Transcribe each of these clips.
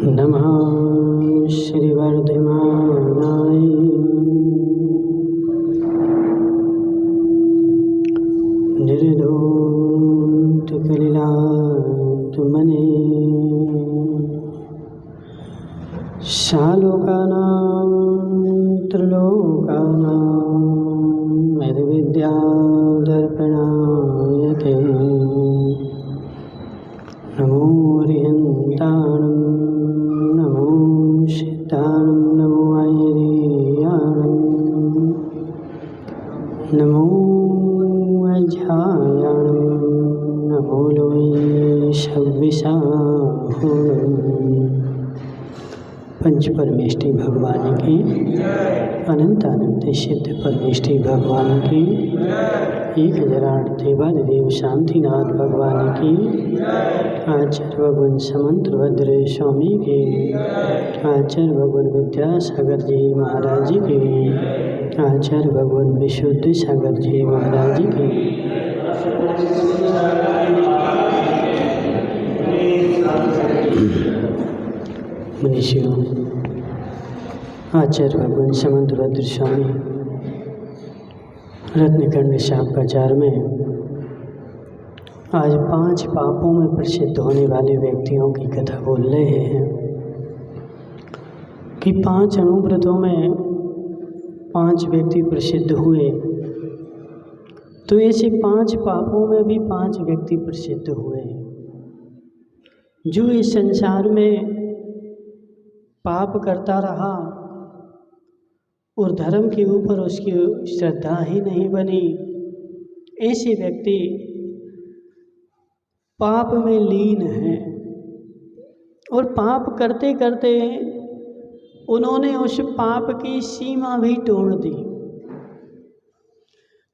नमः श्रीवर्धमानाय निर्धूतकलिलात्मने शालोकानां त्रिलोकानां वेदविद्यादर्पणाय ते नमो रिहन्ताणं नमो सिद्धाणं नमो आयर्याणं नमो अध्यायाणं नमो लोये शव्विशाहुणं। पंच परमेष्टि भगवान की, अनंत अनंत सिद्ध परमेष्टि भगवान की, 1008 देवादिदेव शांतिनाथ भगवान की, आचार्य भगवान समंत्र भद्र स्वामी की, आचार्य भगवान विद्यासागर जी महाराज की, आचार्य भगवान विशुद्ध सागर जी महाराज की, मनीषियों, आचार्य भगवान समंत भद्र स्वामी रत्नखंड शाखाचार में आज 5 पापों में प्रसिद्ध होने वाले व्यक्तियों की कथा बोल रहे हैं कि 5 अनुव्रतों में 5 व्यक्ति प्रसिद्ध हुए, तो ऐसे 5 पापों में भी 5 व्यक्ति प्रसिद्ध हुए जो इस संसार में पाप करता रहा और धर्म के ऊपर उसकी श्रद्धा ही नहीं बनी। ऐसे व्यक्ति पाप में लीन हैं और पाप करते करते उन्होंने उस पाप की सीमा भी तोड़ दी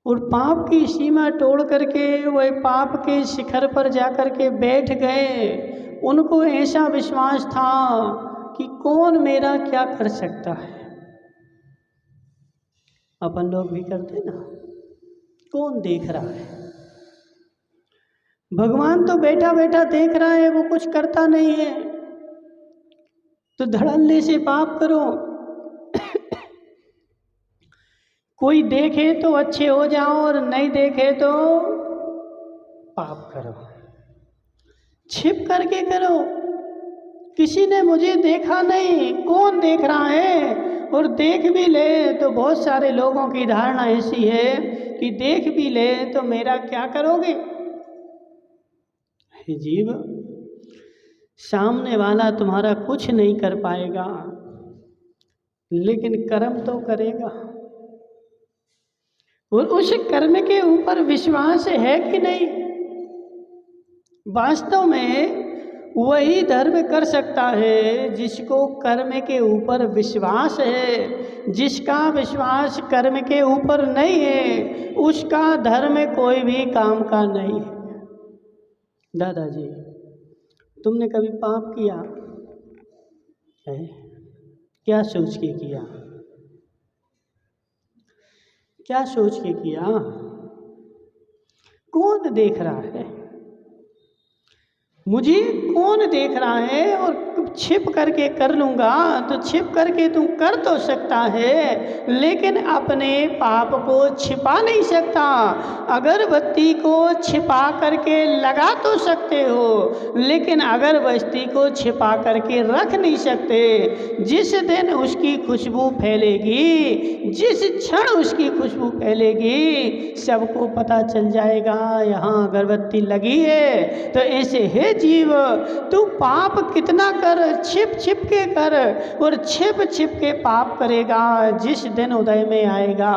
और पाप की सीमा तोड़ करके वह पाप के शिखर पर जाकर के बैठ गए। उनको ऐसा विश्वास था कि कौन मेरा क्या कर सकता है। अपन लोग भी करते ना, कौन देख रहा है, भगवान तो बैठा बैठा देख रहा है, वो कुछ करता नहीं है, तो धड़ल्ले से पाप करो। कोई देखे तो अच्छे हो जाओ और नहीं देखे तो पाप करो, छिप करके करो। किसी ने मुझे देखा नहीं, कौन देख रहा है, और देख भी ले तो बहुत सारे लोगों की धारणा ऐसी है कि देख भी ले तो मेरा क्या करोगे। हे जीव, सामने वाला तुम्हारा कुछ नहीं कर पाएगा, लेकिन कर्म तो करेगा, और उस कर्म के ऊपर विश्वास है कि नहीं। वास्तव में वही धर्म कर सकता है जिसको कर्म के ऊपर विश्वास है। जिसका विश्वास कर्म के ऊपर नहीं है उसका धर्म कोई भी काम का नहीं है। दादाजी, तुमने कभी पाप किया है? क्या सोच के किया? क्या सोच के किया? कौन देख रहा है? मुझे कौन देख रहा है, और छिप करके कर लूँगा तो छिप करके तू कर तो सकता है, लेकिन अपने पाप को छिपा नहीं सकता। अगरबत्ती को छिपा करके लगा तो सकते हो, लेकिन अगरबत्ती को छिपा करके रख नहीं सकते। जिस दिन उसकी खुशबू फैलेगी, जिस क्षण उसकी खुशबू फैलेगी, सबको पता चल जाएगा यहाँ अगरबत्ती लगी है। तो ऐसे है जीव, तू पाप कितना कर, छिप छिप के कर, और छिप छिप के पाप करेगा, जिस दिन उदय में आएगा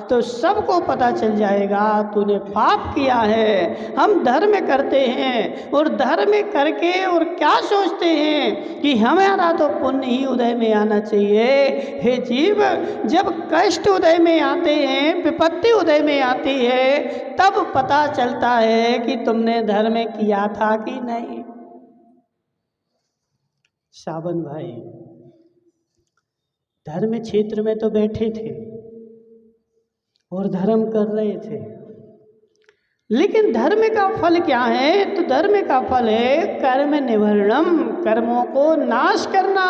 तो सबको पता चल जाएगा तूने पाप किया है। हम धर्म करते हैं और धर्म करके और क्या सोचते हैं कि हमारा तो पुण्य ही उदय में आना चाहिए। हे जीव, जब कष्ट उदय में आते हैं, विपत्ति उदय में आती है, तब पता चलता है कि तुमने धर्म किया था कि नहीं। सावन भाई धर्म क्षेत्र में तो बैठे थे और धर्म कर रहे थे, लेकिन धर्म का फल क्या है? तो धर्म का फल है कर्म निवर्णम कर्मों को नाश करना।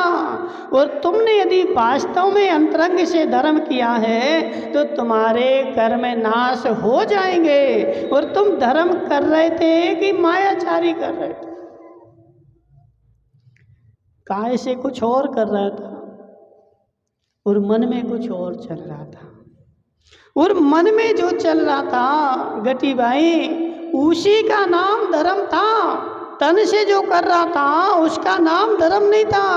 और तुमने यदि वास्तव में अंतरंग से धर्म किया है तो तुम्हारे कर्म नाश हो जाएंगे। और तुम धर्म कर रहे थे कि मायाचारी कर रहे थे? काय से कुछ और कर रहा था और मन में कुछ और चल रहा था। और मन में जो चल रहा था गटी भाई, उसी का नाम धर्म था। तन से जो कर रहा था उसका नाम धर्म नहीं था।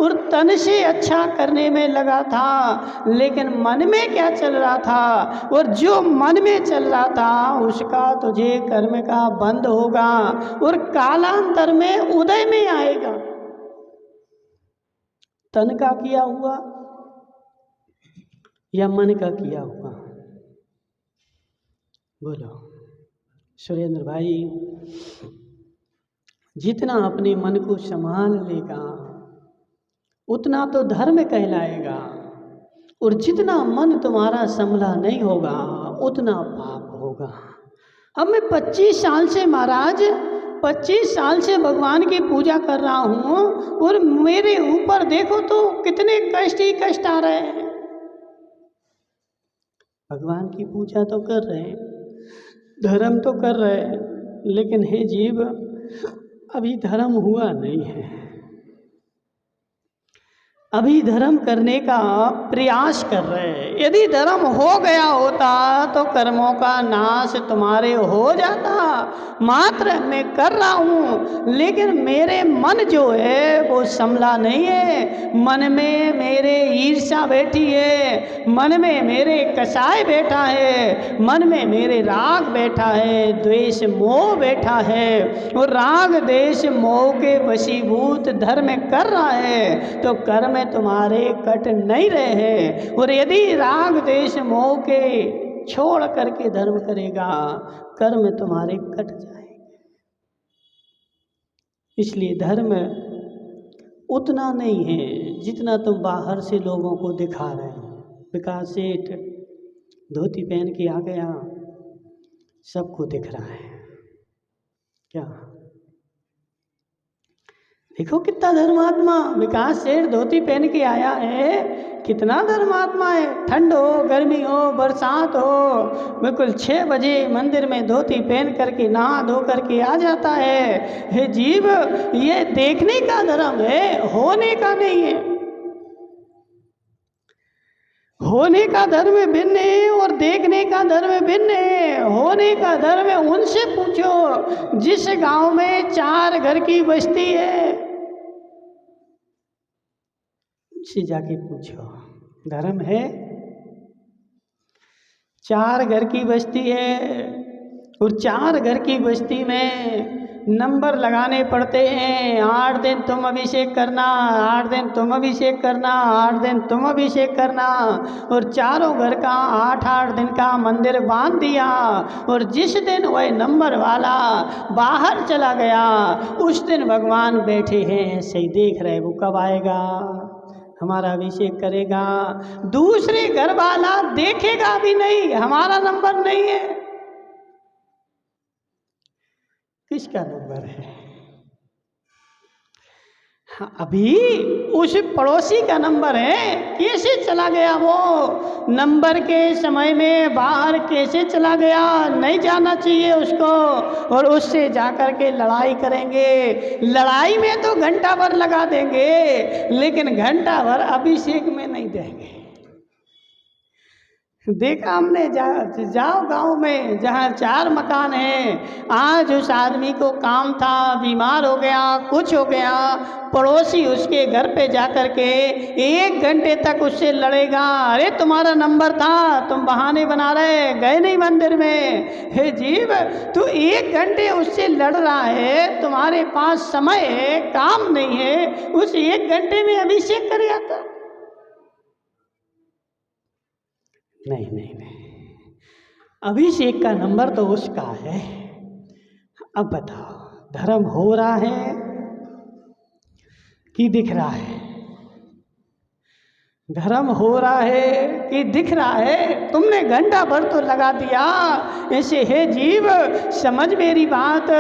और तन से अच्छा करने में लगा था, लेकिन मन में क्या चल रहा था? और जो मन में चल रहा था उसका तुझे कर्म का बंध होगा और कालांतर में उदय में आएगा। तन का किया हुआ या मन का किया हुआ? बोलो सुरेंद्र भाई। जितना अपने मन को संभाल लेगा उतना तो धर्म कहलाएगा, और जितना मन तुम्हारा संभला नहीं होगा उतना पाप होगा। अब मैं 25 साल से महाराज 25 साल से भगवान की पूजा कर रहा हूँ और मेरे ऊपर देखो तो कितने कष्ट ही कष्ट आ रहे हैं। भगवान की पूजा तो कर रहे हैं, धर्म तो कर रहे हैं, लेकिन हे जीव अभी धर्म हुआ नहीं है। अभी धर्म करने का प्रयास कर रहे हैं। यदि धर्म हो गया होता तो कर्मों का नाश तुम्हारे हो जाता। मात्र मैं कर रहा हूँ, लेकिन मेरे मन जो है वो संभला नहीं है। मन में मेरे ईर्ष्या बैठी है, मन में मेरे कसाय बैठा है, मन में मेरे राग बैठा है, द्वेष मोह बैठा है। और राग द्वेष मोह के वशीभूत धर्म कर रहा है तो कर्म तुम्हारे कट नहीं रहे हैं। और यदि राग द्वेष मोह के छोड़ करके धर्म करेगा कर्म तुम्हारे कट जाएंगे। इसलिए धर्म उतना नहीं है जितना तुम बाहर से लोगों को दिखा रहे हो। विकास सेठ धोती पहन के आ गया, सबको दिख रहा है। क्या देखो कितना धर्मात्मा विकास सेठ धोती पहन के आया है, कितना धर्मात्मा है। ठंड हो, गर्मी हो, बरसात हो, बिल्कुल 6 बजे मंदिर में धोती पहन करके नहा धो करके आ जाता है। हे जीव, ये देखने का धर्म है, होने का नहीं है। होने का धर्म भिन्न है और देखने का धर्म भिन्न है। होने का धर्म उनसे पूछो जिस गांव में 4 घर की बस्ती है, उनसे जाके पूछो धर्म है। 4 घर की बस्ती है और 4 घर की बस्ती में नंबर लगाने पड़ते हैं। 8 दिन तुम अभिषेक करना, 8 दिन तुम अभिषेक करना, 8 दिन तुम अभिषेक करना। और चारों घर का 8-8 दिन का मंदिर बांध दिया। और जिस दिन वह नंबर वाला बाहर चला गया उस दिन भगवान बैठे हैं, सही देख रहे वो कब आएगा, हमारा अभिषेक करेगा। दूसरे घर वाला देखेगा भी नहीं, हमारा नंबर नहीं है। किसका नंबर है? हाँ, अभी उस पड़ोसी का नंबर है। कैसे चला गया वो? नंबर के समय में बाहर कैसे चला गया? नहीं जाना चाहिए उसको। और उससे जाकर के लड़ाई करेंगे। लड़ाई में तो घंटा भर लगा देंगे, लेकिन घंटा भर अभिषेक में नहीं देंगे। देखा हमने, जाओ गांव में जहाँ 4 मकान हैं, आज उस आदमी को काम था, बीमार हो गया, कुछ हो गया, पड़ोसी उसके घर पे जाकर के 1 घंटे तक उससे लड़ेगा। अरे तुम्हारा नंबर था, तुम बहाने बना रहे, गए नहीं मंदिर में। हे जीव, तू 1 घंटे उससे लड़ रहा है, तुम्हारे पास समय है, काम नहीं है, उस 1 घंटे में अभिषेक कर आता। नहीं नहीं नहीं, अभिषेक का नंबर तो उसका है। अब बताओ, धर्म हो रहा है कि दिख रहा है? धर्म हो रहा है कि दिख रहा है? तुमने घंटा भर तो लगा दिया। ऐसे हे जीव, समझ मेरी बात।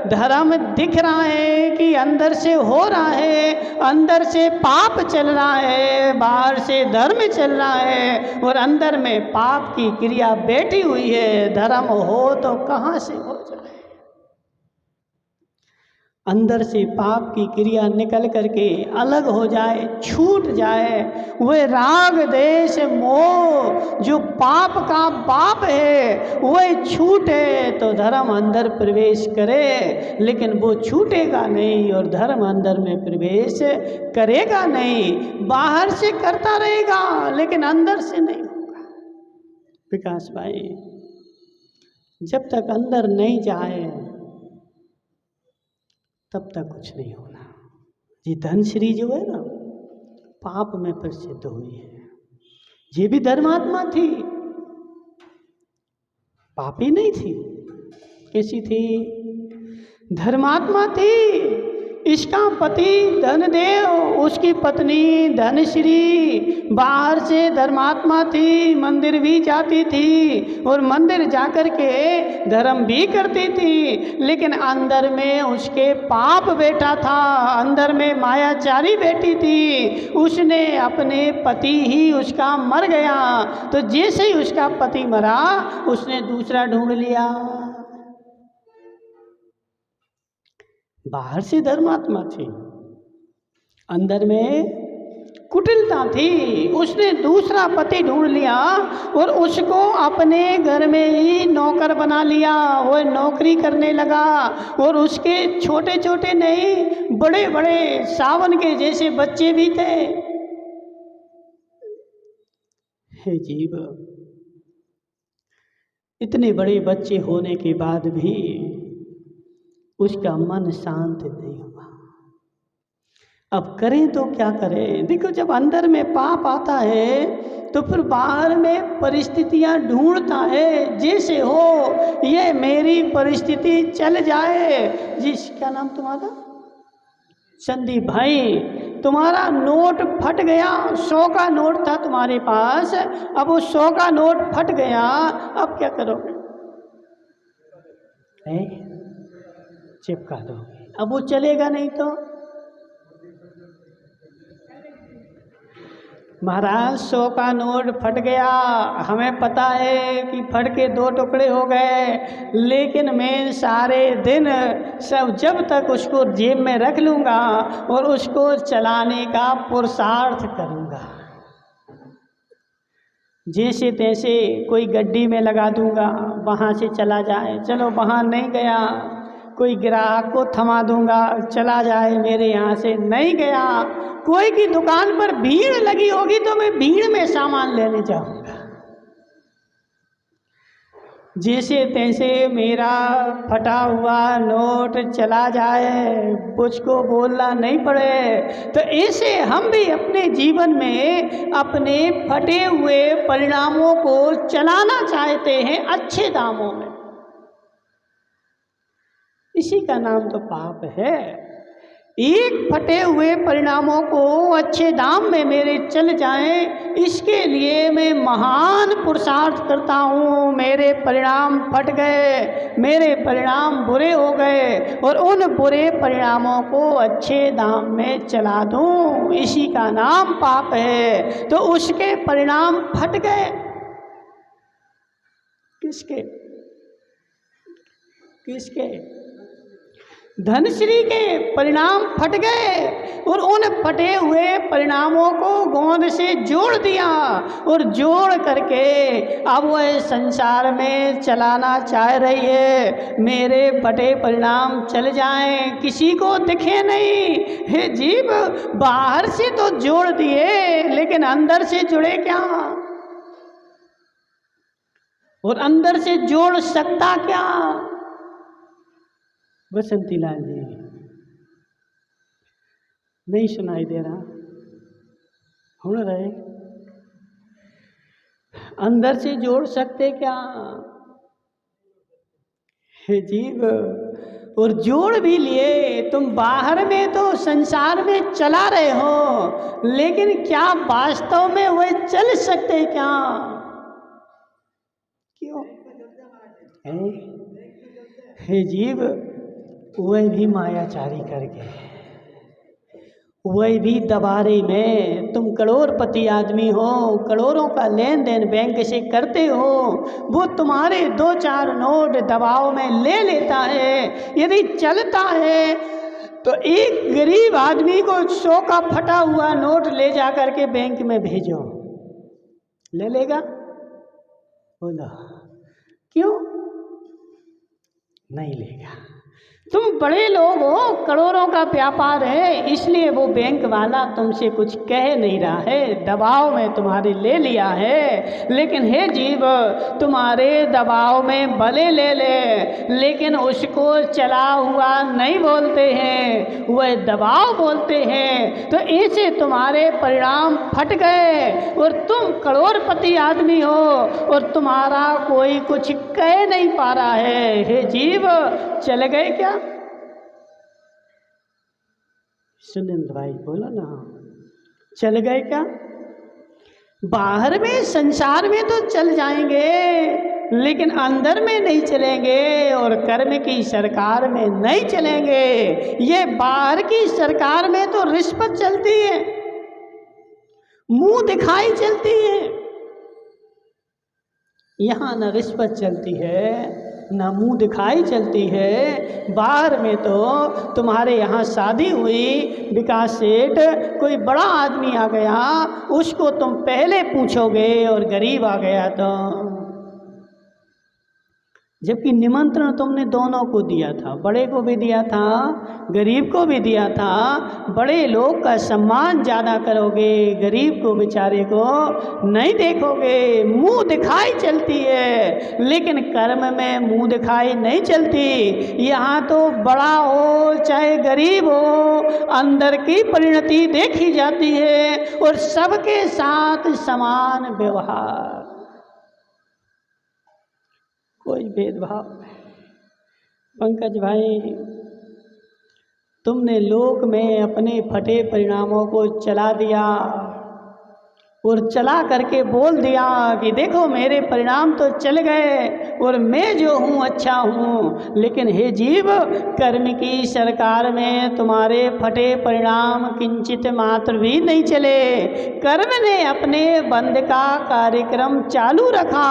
धर्म दिख रहा है कि अंदर से हो रहा है? अंदर से पाप चल रहा है, बाहर से धर्म चल रहा है, और अंदर में पाप की क्रिया बैठी हुई है। धर्म हो तो कहाँ से हो जाए? अंदर से पाप की क्रिया निकल करके अलग हो जाए, छूट जाए, वह राग देश मोह जो पाप का बाप है वह छूटे तो धर्म अंदर प्रवेश करे, लेकिन वो छूटेगा नहीं और धर्म अंदर में प्रवेश करेगा नहीं। बाहर से करता रहेगा लेकिन अंदर से नहीं होगा। विकास भाई, जब तक अंदर नहीं जाए तब तक कुछ नहीं होना। ये धनश्री जो है ना, पाप में प्रसिद्ध हुई है। ये भी धर्मात्मा थी, पापी नहीं थी। कैसी थी? धर्मात्मा थी। इसका पति धनदेव, उसकी पत्नी धनश्री, बाहर से धर्मात्मा थी, मंदिर भी जाती थी और मंदिर जाकर के धर्म भी करती थी, लेकिन अंदर में उसके पाप बैठा था, अंदर में मायाचारी बैठी थी। उसने अपने पति ही उसका मर गया, तो जैसे ही उसका पति मरा उसने दूसरा ढूंढ लिया। बाहर से धर्मात्मा थी, अंदर में कुटिलता थी। उसने दूसरा पति ढूंढ लिया और उसको अपने घर में ही नौकर बना लिया। वो नौकरी करने लगा और उसके छोटे छोटे नहीं, बड़े बड़े सावन के जैसे बच्चे भी थे। हे जीव, इतने बड़े बच्चे होने के बाद भी उसका मन शांत नहीं हुआ। अब करें तो क्या करें? देखो, जब अंदर में पाप आता है तो फिर बाहर में परिस्थितियां ढूंढता है। जैसे हो ये मेरी परिस्थिति चल जाए। जिसका नाम तुम्हारा संदीप भाई, तुम्हारा नोट फट गया, 100 का नोट था तुम्हारे पास, अब वो 100 का नोट फट गया, अब क्या करोगे? चिपका दोगे। अब वो चलेगा नहीं तो? महाराज 100 का नोट फट गया, हमें पता है कि फट के 2 टुकड़े हो गए, लेकिन मैं सारे दिन सब जब तक उसको जेब में रख लूँगा और उसको चलाने का पुरुषार्थ करूँगा। जैसे तैसे कोई गड्डी में लगा दूँगा, वहाँ से चला जाए, चलो वहाँ नहीं गया। कोई ग्राहक को थमा दूंगा, चला जाए, मेरे यहाँ से नहीं गया। कोई की दुकान पर भीड़ लगी होगी तो मैं भीड़ में सामान लेने जाऊंगा। जैसे तैसे मेरा फटा हुआ नोट चला जाए, मुझको बोलना नहीं पड़े। तो ऐसे हम भी अपने जीवन में अपने फटे हुए परिणामों को चलाना चाहते हैं अच्छे दामों में। इसी का नाम तो पाप है। एक फटे हुए परिणामों को अच्छे दाम में मेरे चल जाएं, इसके लिए मैं महान पुरुषार्थ करता हूँ। मेरे परिणाम फट गए, मेरे परिणाम बुरे हो गए और उन बुरे परिणामों को अच्छे दाम में चला दूँ, इसी का नाम पाप है। तो उसके परिणाम फट गए। किसके? किसके? धनश्री के परिणाम फट गए और उन फटे हुए परिणामों को गोंद से जोड़ दिया और जोड़ करके अब वह संसार में चलाना चाह रही है। मेरे फटे परिणाम चल जाएं, किसी को दिखे नहीं। हे जीव, बाहर से तो जोड़ दिए लेकिन अंदर से जुड़े क्या? और अंदर से जोड़ सकता क्या? बसंती लाल जी, नहीं सुनाई दे रहा? सुन रहे? अंदर से जोड़ सकते क्या? हे जीव, और जोड़ भी लिए। तुम बाहर में तो संसार में चला रहे हो, लेकिन क्या वास्तव में वह चल सकते क्या? क्यों? हे जीव, वह भी मायाचारी करके, वह भी दबारे में, तुम करोड़पति आदमी हो, करोड़ों का लेन देन बैंक से करते हो, वो तुम्हारे 2-4 नोट दबाव में ले लेता है। यदि चलता है तो एक गरीब आदमी को 100 का फटा हुआ नोट ले जा करके बैंक में भेजो, ले लेगा? बोलो क्यों नहीं लेगा? तुम बड़े लोग हो, करोड़ों का व्यापार है, इसलिए वो बैंक वाला तुमसे कुछ कह नहीं रहा है, दबाव में तुम्हारे ले लिया है। लेकिन हे जीव, तुम्हारे दबाव में भले ले ले, लेकिन उसको चला हुआ नहीं बोलते हैं, वह दबाव बोलते हैं। तो ऐसे तुम्हारे परिणाम फट गए और तुम करोड़पति आदमी हो और तुम्हारा कोई कुछ कह नहीं पा रहा है। हे जीव, चल गए क्या? सुनिंद्र भाई बोलो ना, चल गए क्या? बाहर में संसार में तो चल जाएंगे, लेकिन अंदर में नहीं चलेंगे और कर्म की सरकार में नहीं चलेंगे। ये बाहर की सरकार में तो रिश्वत चलती है, मुंह दिखाई चलती है। यहाँ न रिश्वत चलती है, ना मुंह दिखाई चलती है। बाहर में तो तुम्हारे यहाँ शादी हुई, विकास सेठ कोई बड़ा आदमी आ गया, उसको तुम पहले पूछोगे, और गरीब आ गया तो, जबकि निमंत्रण तुमने दोनों को दिया था, बड़े को भी दिया था, गरीब को भी दिया था। बड़े लोग का सम्मान ज़्यादा करोगे, गरीब को बेचारे को नहीं देखोगे। मुंह दिखाई चलती है, लेकिन कर्म में मुंह दिखाई नहीं चलती। यहाँ तो बड़ा हो चाहे गरीब हो, अंदर की परिणति देखी जाती है और सबके साथ समान व्यवहार, कोई भेदभाव नहीं। पंकज भाई, तुमने लोक में अपने फटे परिणामों को चला दिया और चला करके बोल दिया कि देखो मेरे परिणाम तो चल गए और मैं जो हूँ अच्छा हूँ। लेकिन हे जीव, कर्म की सरकार में तुम्हारे फटे परिणाम किंचित मात्र भी नहीं चले। कर्म ने अपने बंध का कार्यक्रम चालू रखा,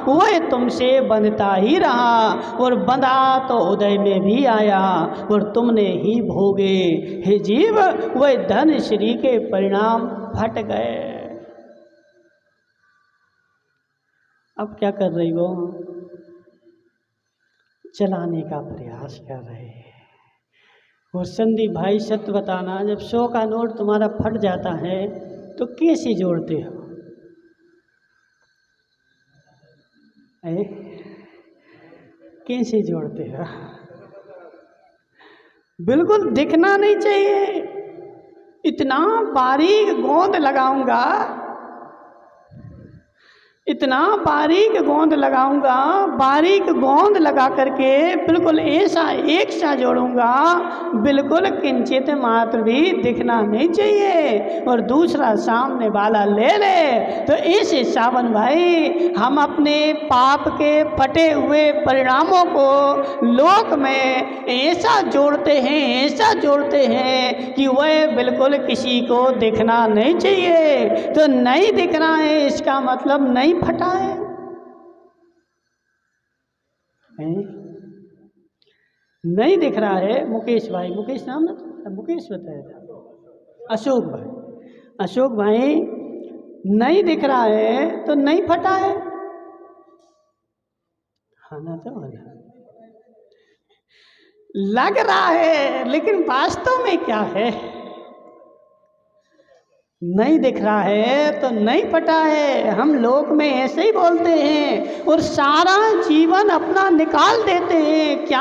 वह तुमसे बंधता ही रहा और बंधा तो उदय में भी आया और तुमने ही भोगे। हे जीव, वह धन श्री के परिणाम फट गए। अब क्या कर रही हो? चलाने का प्रयास कर रहे हैं। और संदीप भाई, सत्य बताना, जब 100 का नोट तुम्हारा फट जाता है तो कैसे जोड़ते हो? कैसे जोड़ते हो? बिल्कुल दिखना नहीं चाहिए। इतना बारीक गोंद लगाऊंगा, इतना बारीक गोंद लगाऊंगा, बारीक गोंद लगा करके बिल्कुल ऐसा एक सा जोड़ूंगा, बिल्कुल किंचित मात्र भी दिखना नहीं चाहिए और दूसरा सामने वाला ले ले। तो ऐसे सावन भाई, हम अपने पाप के फटे हुए परिणामों को लोक में ऐसा जोड़ते हैं, ऐसा जोड़ते हैं कि वह बिल्कुल किसी को दिखना नहीं चाहिए। तो नहीं दिखना है, इसका मतलब नहीं फटा है। नहीं दिख रहा है। मुकेश भाई, मुकेश नाम ना, मुकेश बताया था, अशोक भाई, अशोक भाई, नहीं दिख रहा है तो नहीं फटा है। हाँ ना, तो लग रहा है, लेकिन वास्तव में क्या है? नहीं दिख रहा है तो नहीं फटा है। हम लोक में ऐसे ही बोलते हैं और सारा जीवन अपना निकाल देते हैं, क्या?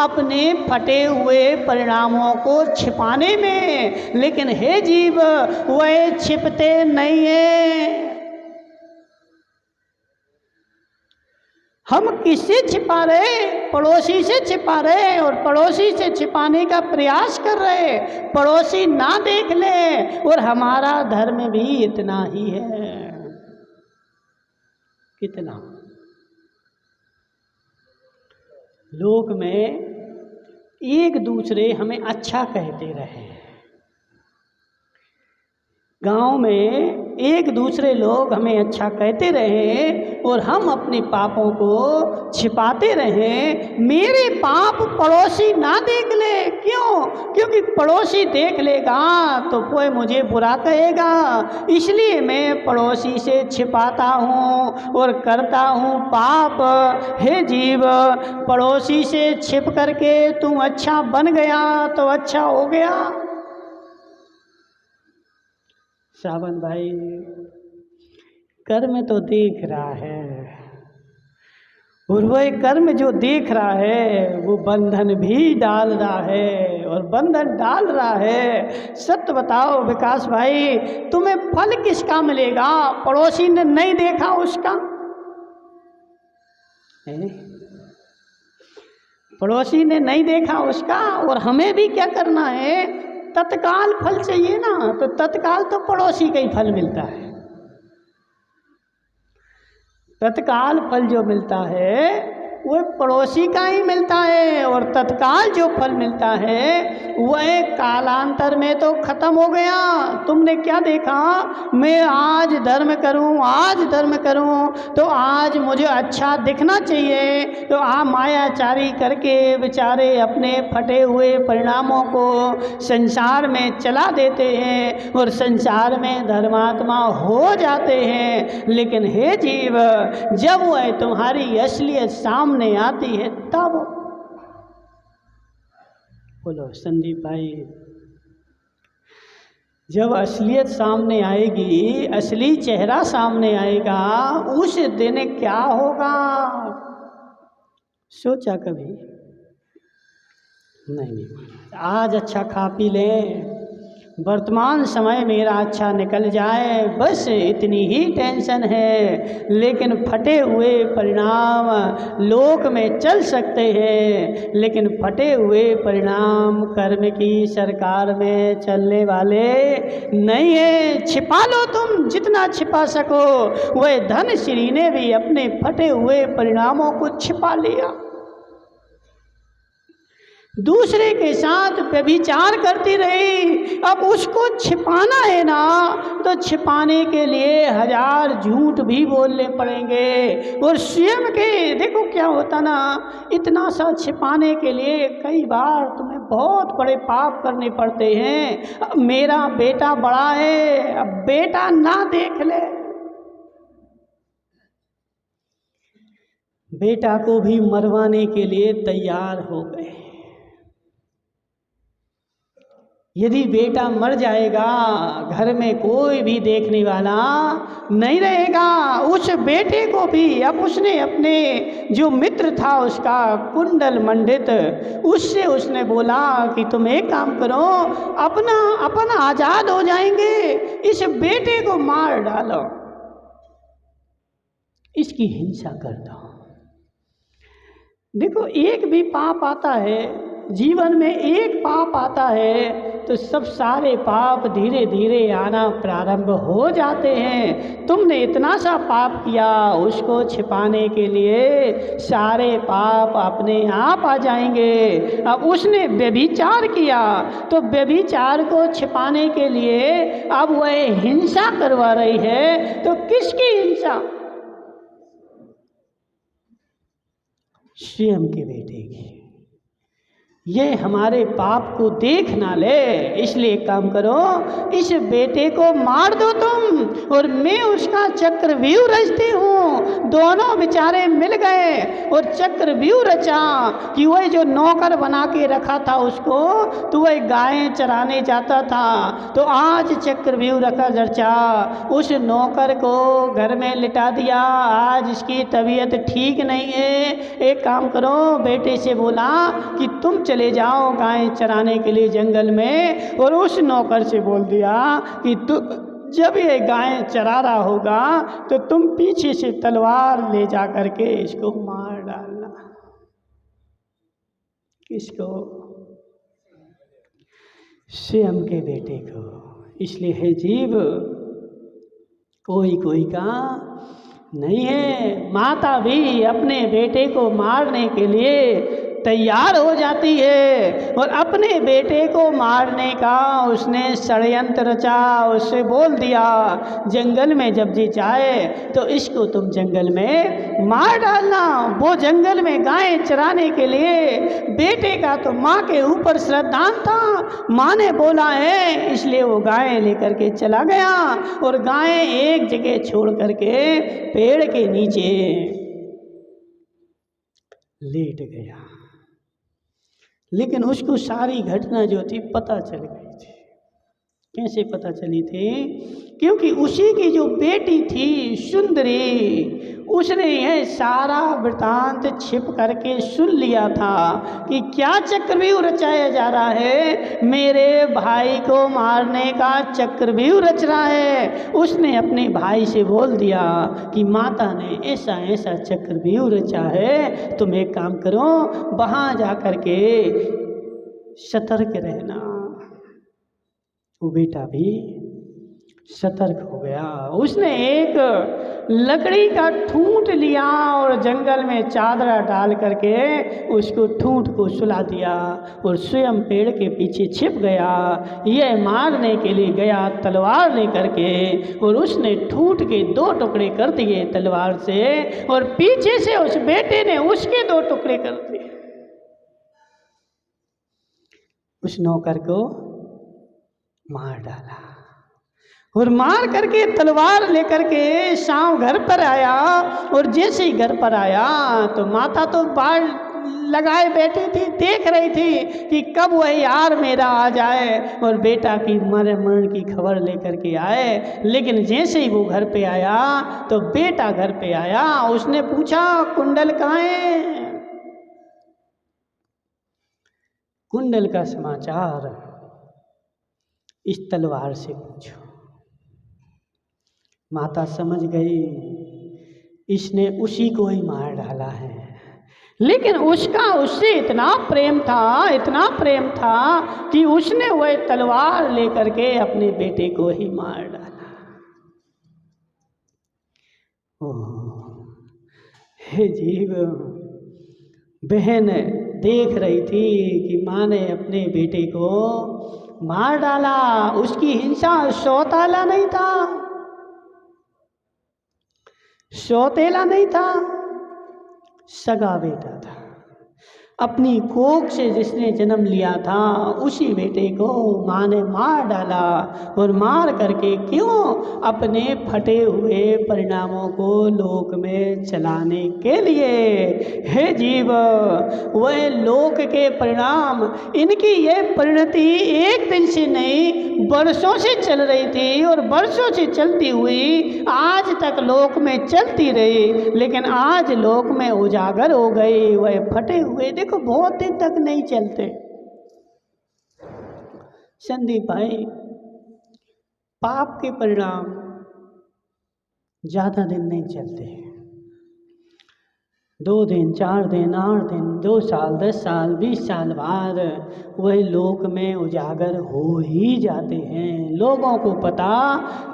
अपने फटे हुए परिणामों को छिपाने में। लेकिन हे जीव, वह छिपते नहीं है। हम किससे छिपा रहे? पड़ोसी से छिपा रहे, और पड़ोसी से छिपाने का प्रयास कर रहे, पड़ोसी ना देख ले। और हमारा धर्म भी इतना ही है। कितना लोक में एक दूसरे हमें अच्छा कहते रहे, गांव में एक दूसरे लोग हमें अच्छा कहते रहे और हम अपने पापों को छिपाते रहे। मेरे पाप पड़ोसी ना देख ले। क्यों? क्योंकि पड़ोसी देख लेगा तो कोई मुझे बुरा कहेगा, इसलिए मैं पड़ोसी से छिपाता हूँ और करता हूँ पाप। हे जीव, पड़ोसी से छिप करके तू अच्छा बन गया तो अच्छा हो गया। सावन भाई, कर्म तो देख रहा है, और वह कर्म जो देख रहा है वो बंधन भी डाल रहा है, और बंधन डाल रहा है। सत्य बताओ विकास भाई, तुम्हें फल किसका मिलेगा? पड़ोसी ने नहीं देखा उसका, पड़ोसी ने नहीं देखा उसका, और हमें भी क्या करना है? तत्काल फल चाहिए ना, तो तत्काल तो पड़ोसी का ही फल मिलता है। तत्काल फल जो मिलता है वह पड़ोसी का ही मिलता है, और तत्काल जो फल मिलता है वह कालांतर में तो खत्म हो गया। तुमने क्या देखा? मैं आज धर्म करूं, आज धर्म करूं तो आज मुझे अच्छा दिखना चाहिए, तो मायाचारी करके बेचारे अपने फटे हुए परिणामों को संसार में चला देते हैं और संसार में धर्मात्मा हो जाते हैं। लेकिन हे जीव, जब वह तुम्हारी असलियत सामने आती है तब बोलो संदीप भाई, जब असलियत सामने आएगी, असली चेहरा सामने आएगा, उस दिन क्या होगा? सोचा कभी? नहीं। आज अच्छा खा पी लें, वर्तमान समय मेरा अच्छा निकल जाए, बस इतनी ही टेंशन है। लेकिन फटे हुए परिणाम लोक में चल सकते हैं, लेकिन फटे हुए परिणाम कर्म की सरकार में चलने वाले नहीं है। छिपा लो तुम जितना छिपा सको। वह धन श्री ने भी अपने फटे हुए परिणामों को छिपा लिया। दूसरे के साथ व्यभिचार करती रही, अब उसको छिपाना है ना, तो छिपाने के लिए हजार झूठ भी बोलने पड़ेंगे। और स्वयं के देखो क्या होता ना, इतना सा छिपाने के लिए कई बार तुम्हें बहुत बड़े पाप करने पड़ते हैं। अब मेरा बेटा बड़ा है, अब बेटा ना देख ले, बेटा को भी मरवाने के लिए तैयार हो गए। यदि बेटा मर जाएगा, घर में कोई भी देखने वाला नहीं रहेगा। उस बेटे को भी अब उसने अपने जो मित्र था उसका कुंडल मंडित, उससे उसने बोला कि तुम एक काम करो, अपना आजाद हो जाएंगे, इस बेटे को मार डालो, इसकी हिंसा कर दो। देखो, एक भी पाप आता है जीवन में, एक पाप आता है तो सब सारे पाप धीरे धीरे आना प्रारंभ हो जाते हैं। तुमने इतना सा पाप किया, उसको छिपाने के लिए सारे पाप अपने आप आ जाएंगे। अब उसने व्यभिचार किया, तो व्यभिचार को छिपाने के लिए अब वह हिंसा करवा रही है, तो किसकी हिंसा? स्वयं के बेटे की। ये हमारे पाप को देख ना ले, इसलिए काम करो, इस बेटे को मार दो तुम, और मैं उसका चक्रव्यूह रचती हूँ। दोनों बेचारे मिल गए और चक्रव्यूह रचा कि वह जो नौकर बना के रखा था उसको, तो वह गायें चराने जाता था, तो आज चक्रव्यूह रचा, उस नौकर को घर में लिटा दिया। आज इसकी तबीयत ठीक नहीं है, एक काम करो, बेटे से बोला कि तुम चले जाओ गाय चराने के लिए जंगल में, और उस नौकर से बोल दिया कि तू जब ये गाय चरा रहा होगा तो तुम पीछे से तलवार ले जा करके इसको मार डालना। किसको? स्वयं के बेटे को। इसलिए हे जीव, कोई कोई का नहीं है। माता भी अपने बेटे को मारने के लिए तैयार हो जाती है और अपने बेटे को मारने का उसने षड्यंत्र रचा। उससे बोल दिया जंगल में जब जी जाए तो इसको तुम जंगल में मार डालना। वो जंगल में गाय चराने के लिए बेटे का तो माँ के ऊपर श्रद्धांत था। माँ ने बोला है इसलिए वो गाय लेकर के चला गया और गाय एक जगह छोड़ करके पेड़ के नीचे लेट गया। लेकिन उसको सारी घटना जो थी पता चल गई थी। कैसे पता चली थी? क्योंकि उसी की जो बेटी थी सुंदरी, उसने यह सारा वृतांत छिप करके सुन लिया था कि क्या चक्रव्यूह रचाया जा रहा है। मेरे भाई को मारने का चक्रव्यूह रच रहा है। उसने अपने भाई से बोल दिया कि माता ने ऐसा ऐसा चक्रव्यूह रचा है, तुम एक काम करो वहाँ जा कर के सतर्क रहना। वो बेटा भी सतर्क हो गया। उसने एक लकड़ी का ठूंठ लिया और जंगल में चादरा डाल करके उसको ठूंठ को सुला दिया और स्वयं पेड़ के पीछे छिप गया। यह मारने के लिए गया तलवार लेकर के और उसने ठूंठ के 2 टुकड़े कर दिए तलवार से और पीछे से उस बेटे ने उसके 2 टुकड़े कर दिए। उस नौकर को मार डाला और मार करके तलवार लेकर के शाम घर पर आया। और जैसे ही घर पर आया तो माता तो बाढ़ लगाए बैठी थी, देख रही थी कि कब वह यार मेरा आ जाए और बेटा की मरण की खबर लेकर के आए। लेकिन जैसे ही वो घर पे आया तो बेटा घर पे आया। उसने पूछा कुंडल कहाँ है? कुंडल का समाचार इस तलवार से पूछो। माता समझ गई इसने उसी को ही मार डाला है। लेकिन उसका उससे इतना प्रेम था, इतना प्रेम था कि उसने वह तलवार लेकर के अपने बेटे को ही मार डाला। ओह हे जीव, बहन देख रही थी कि माँ ने अपने बेटे को मार डाला। उसकी हिंसा सौतेला नहीं था, सौतेला नहीं था, सगा बेटा था। अपनी कोख से जिसने जन्म लिया था उसी बेटे को माँ ने मार डाला। और मार करके क्यों? अपने फटे हुए परिणामों को लोक में चलाने के लिए। हे जीव, वह लोक के परिणाम, इनकी यह परिणति एक दिन से नहीं वर्षों से चल रही थी और वर्षों से चलती हुई आज तक लोक में चलती रही। लेकिन आज लोक में उजागर हो गई। वह फटे हुए देखो बहुत दिन तक नहीं चलते। संदीप भाई, पाप के परिणाम ज्यादा दिन नहीं चलते। 2 दिन, 4 दिन, 8 दिन, 2 साल, 10 साल, 20 साल बाद वह लोक में उजागर हो ही जाते हैं। लोगों को पता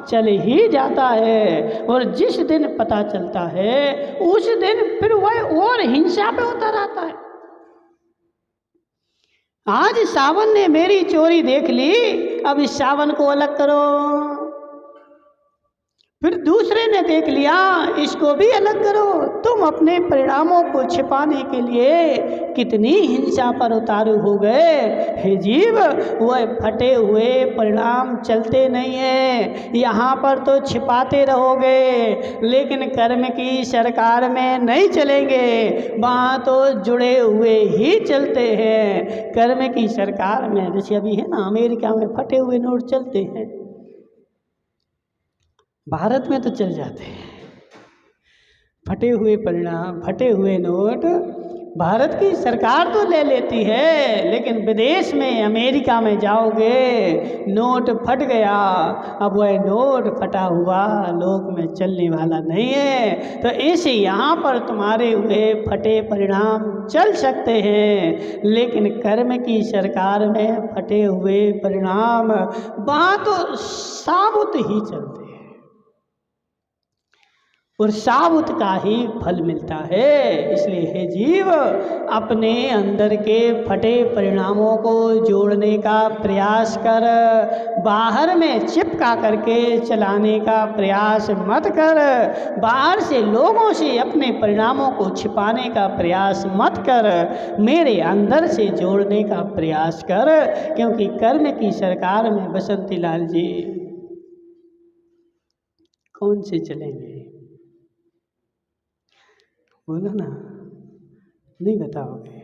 चल ही जाता है और जिस दिन पता चलता है उस दिन फिर वह और हिंसा पे उतर आता है। आज सावन ने मेरी चोरी देख ली, अब इस सावन को अलग करो। फिर दूसरे ने देख लिया, इसको भी अलग करो। तुम अपने परिणामों को छिपाने के लिए कितनी हिंसा पर उतारू हो गए। हे जीव, वह फटे हुए परिणाम चलते नहीं है। यहाँ पर तो छिपाते रहोगे लेकिन कर्म की सरकार में नहीं चलेंगे। वहाँ तो जुड़े हुए ही चलते हैं। कर्म की सरकार में जैसे अभी है ना, अमेरिका में फटे हुए नोट चलते हैं, भारत में तो चल जाते हैं। फटे हुए परिणाम, फटे हुए नोट भारत की सरकार तो ले लेती है, लेकिन विदेश में अमेरिका में जाओगे नोट फट गया, अब वह नोट फटा हुआ लोक में चलने वाला नहीं है। तो ऐसे यहाँ पर तुम्हारे हुए फटे परिणाम चल सकते हैं, लेकिन कर्म की सरकार में फटे हुए परिणाम वहाँ तो साबुत ही चलते हैं और साबुत का ही फल मिलता है। इसलिए हे जीव, अपने अंदर के फटे परिणामों को जोड़ने का प्रयास कर, बाहर में चिपका करके चलाने का प्रयास मत कर। बाहर से लोगों से अपने परिणामों को छिपाने का प्रयास मत कर, मेरे अंदर से जोड़ने का प्रयास कर। क्योंकि कर्म की सरकार में बसंती लाल जी कौन से चलेंगे? बोलो ना, नहीं बताओगे?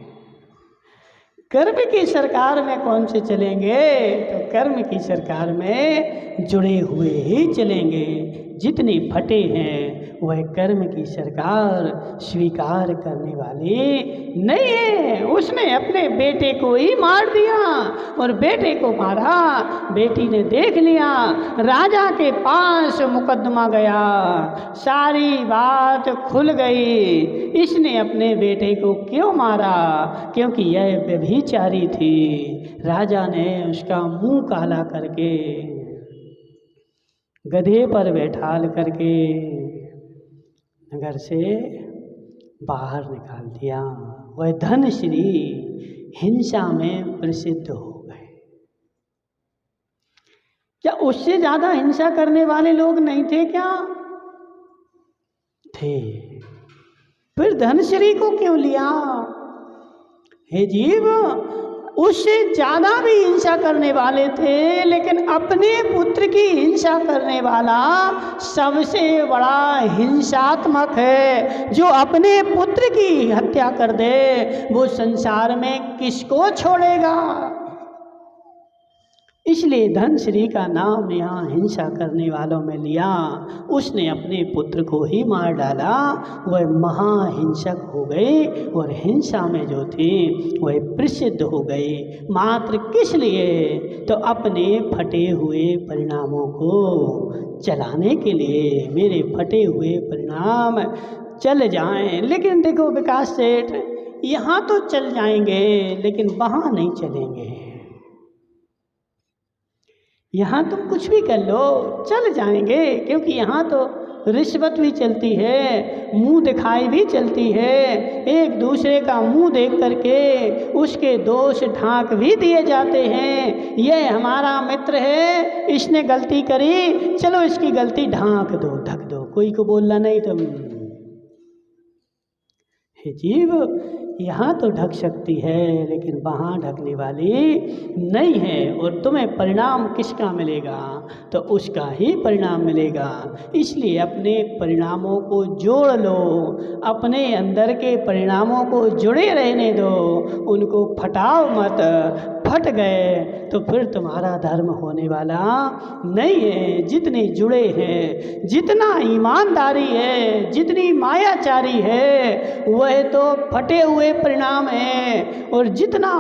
कर्म की सरकार में कौन से चलेंगे? तो कर्म की सरकार में जुड़े हुए ही चलेंगे। जितने फटे हैं वह कर्म की सरकार स्वीकार करने वाली नहीं है। उसने अपने बेटे को ही मार दिया और बेटे को मारा, बेटी ने देख लिया, राजा के पास मुकदमा गया, सारी बात खुल गई। इसने अपने बेटे को क्यों मारा? क्योंकि यह व्यभिचारी थी। राजा ने उसका मुंह काला करके गधे पर बैठाल करके नगर से बाहर निकाल दिया। वह धनश्री हिंसा में प्रसिद्ध हो गए। क्या उससे ज्यादा हिंसा करने वाले लोग नहीं थे क्या? थे। फिर धनश्री को क्यों लिया? हे जीव, उससे ज्यादा भी हिंसा करने वाले थे, लेकिन अपने पुत्र की हिंसा करने वाला सबसे बड़ा हिंसात्मक है। जो अपने पुत्र की हत्या कर दे वो संसार में किसको छोड़ेगा? इसलिए धनश्री का नाम यहाँ हिंसा करने वालों में लिया। उसने अपने पुत्र को ही मार डाला। वह महाहिंसक हो गई और हिंसा में जो थी वह प्रसिद्ध हो गई। मात्र किस लिए? तो अपने फटे हुए परिणामों को चलाने के लिए। मेरे फटे हुए परिणाम चल जाएं। लेकिन देखो विकास सेठ, यहाँ तो चल जाएंगे लेकिन वहाँ नहीं चलेंगे। यहाँ तुम कुछ भी कर लो, चल जाएंगे, क्योंकि यहाँ तो रिश्वत भी चलती है, मुंह दिखाई भी चलती है, एक दूसरे का मुंह देख करके उसके दोष ढांक भी दिए जाते हैं। यह हमारा मित्र है, इसने गलती करी, चलो इसकी गलती ढांक दो, ढक दो, कोई को बोलना नहीं तुम। हे जीव, यहाँ तो ढक सकती है लेकिन वहाँ ढकने वाली नहीं है। और तुम्हें परिणाम किसका मिलेगा? तो उसका ही परिणाम मिलेगा। इसलिए अपने परिणामों को जोड़ लो, अपने अंदर के परिणामों को जुड़े रहने दो, उनको फटाओ मत। फट गए तो फिर तुम्हारा धर्म होने वाला नहीं है। जितने जुड़े हैं, जितना ईमानदारी है, जितनी मायाचारी है, वह तो फटे हुए परिणाम है, और जितना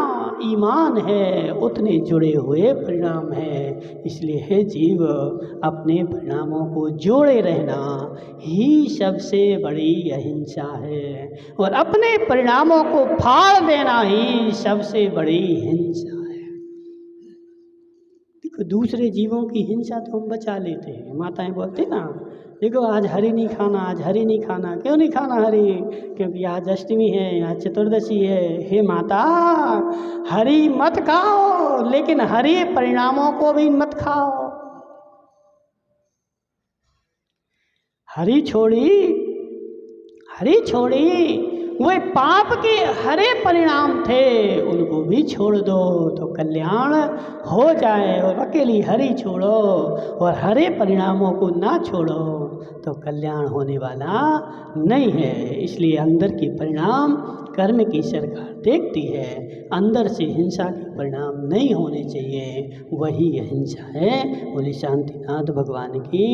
ईमान है उतने जुड़े हुए परिणाम है। इसलिए हे जीव, अपने परिणामों को जोड़े रहना ही सबसे बड़ी अहिंसा है, और अपने परिणामों को फाड़ देना ही सबसे बड़ी हिंसा है। देखो, दूसरे जीवों की हिंसा तो हम बचा लेते हैं। माताएं बोलती ना, देखो आज हरी नहीं खाना, आज हरी नहीं खाना। क्यों नहीं खाना हरी? क्योंकि आज अष्टमी है, आज चतुर्दशी है। हे माता, हरी मत खाओ, लेकिन हरी परिणामों को भी मत खाओ। हरी छोड़ी, वे पाप के हरे परिणाम थे, उनको भी छोड़ दो तो कल्याण हो जाए। और अकेली हरी छोड़ो और हरे परिणामों को ना छोड़ो तो कल्याण होने वाला नहीं है। इसलिए अंदर के परिणाम कर्म की सरकार देखती है। अंदर से हिंसा के परिणाम नहीं होने चाहिए, वही अहिंसा है। बोली शांतिनाथ भगवान की।